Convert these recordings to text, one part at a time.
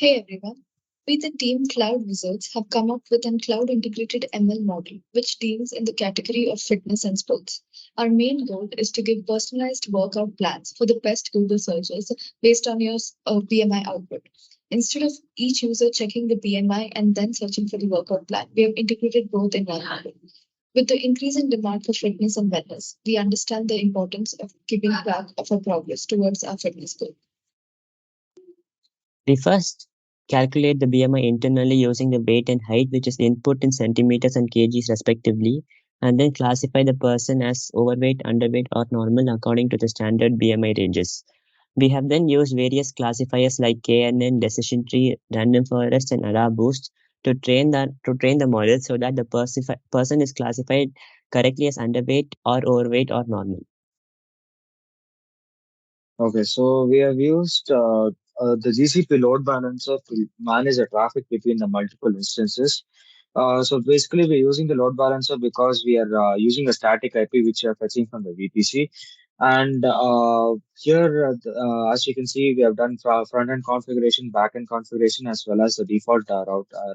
Hey everyone, we the team Cloud Wizards have come up with a cloud integrated ML model which deals in the category of fitness and sports. Our main goal is to give personalized workout plans for the best Google searches based on your BMI output. Instead of each user checking the BMI and then searching for the workout plan, we have integrated both in one model. With the increasing demand for fitness and wellness, we understand the importance of keeping track of our progress towards our fitness goal. We first calculate the BMI internally using the weight and height, which is input in centimeters and kgs respectively, and then classify the person as overweight, underweight, or normal according to the standard BMI ranges. We have then used various classifiers like KNN, decision tree, random forest, and ARA boost to train the model so that the person is classified correctly as underweight or overweight or normal. Okay, so we have used the GCP load balancer to manage the traffic between the multiple instances. So basically, we're using the load balancer because we are using a static IP which we are fetching from the VPC. And here, as you can see, we have done front-end configuration, back-end configuration, as well as the default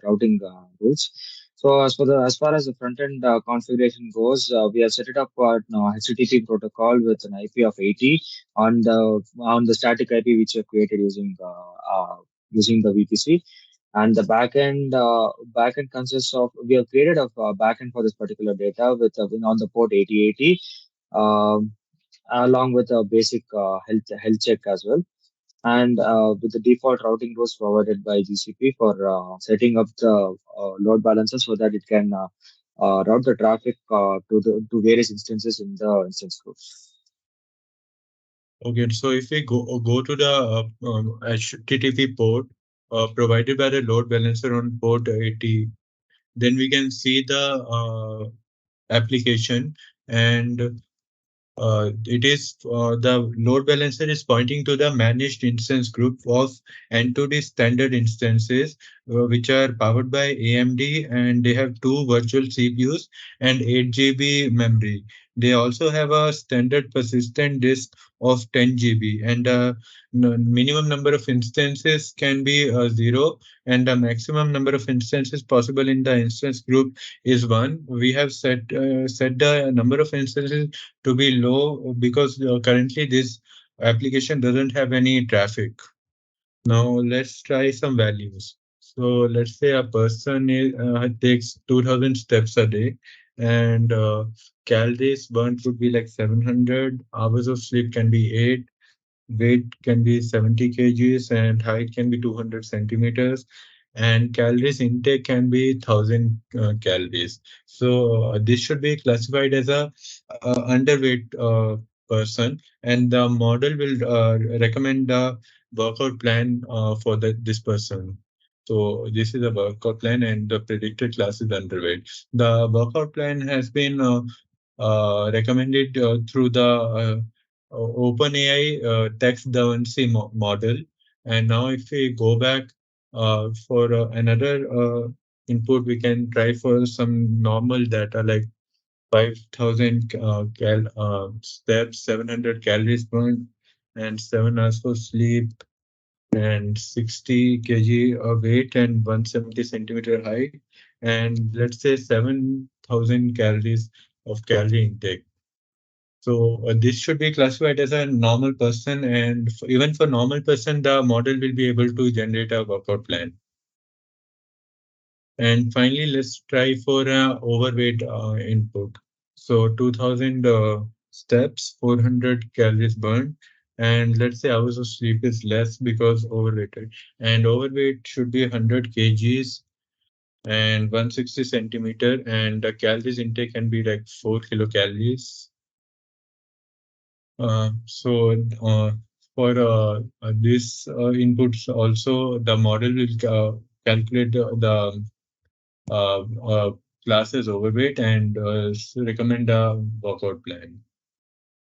routing routes. So as far as the front-end configuration goes, we have set it up for HTTP protocol with an IP of 80 on the static IP which are created using the VPC. And the backend consists of we have created a backend for this particular data with on the port 8080, um, along with a basic health check as well. And with the default routing rules provided by GCP for setting up the load balancer so that it can route the traffic to various instances in the instance groups. Okay, so if we go to the HTTP port provided by the load balancer on port 80, then we can see the application, and it is the load balancer is pointing to the managed instance group of N2D standard instances, which are powered by AMD, and they have two virtual CPUs and 8 GB memory. They also have a standard persistent disk of 10 GB, and the minimum number of instances can be zero, and the maximum number of instances possible in the instance group is one. We have set the number of instances to be low because currently this application doesn't have any traffic. Now let's try some values. So let's say a person takes 2000 steps a day, and calories burnt would be like 700. Hours of sleep can be 8. Weight can be 70 kgs, and height can be 200 centimeters, and calories intake can be 1000 calories. So this should be classified as a underweight person, and the model will recommend the workout plan for this person. So this is a workout plan, and the predicted class is underweight. The workout plan has been recommended through the OpenAI text dependency model. And now, if we go back for another input, we can try for some normal data like 5,000 steps, 700 calories burned, and 7 hours for sleep, and 60 kg weight, and 170 centimeter height, and let's say 7,000 calories of calorie intake. So this should be classified as a normal person, and even for normal person, the model will be able to generate a workout plan. And finally, let's try for overweight input. So 2000 steps, 400 calories burned, and let's say hours of sleep is less because overweighted. And overweight should be 100 kgs and 160 centimeter, and the calories intake can be like 4 kilocalories. So for these inputs also, the model will calculate the uh, uh, classes overweight and recommend a workout plan.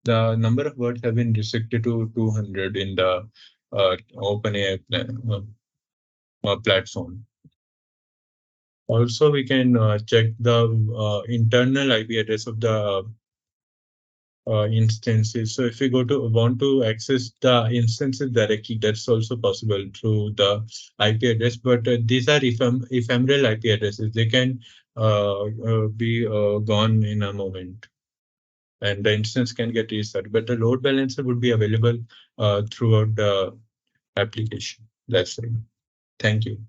The number of words have been restricted to 200 in the OpenAI platform. Also, we can check the internal IP address of the instances. So if we go to want to access the instances directly, that's also possible through the IP address. But these are ephemeral IP addresses. They can be gone in a moment, and the instance can get restarted. But the load balancer would be available throughout the application. That's it. Thank you.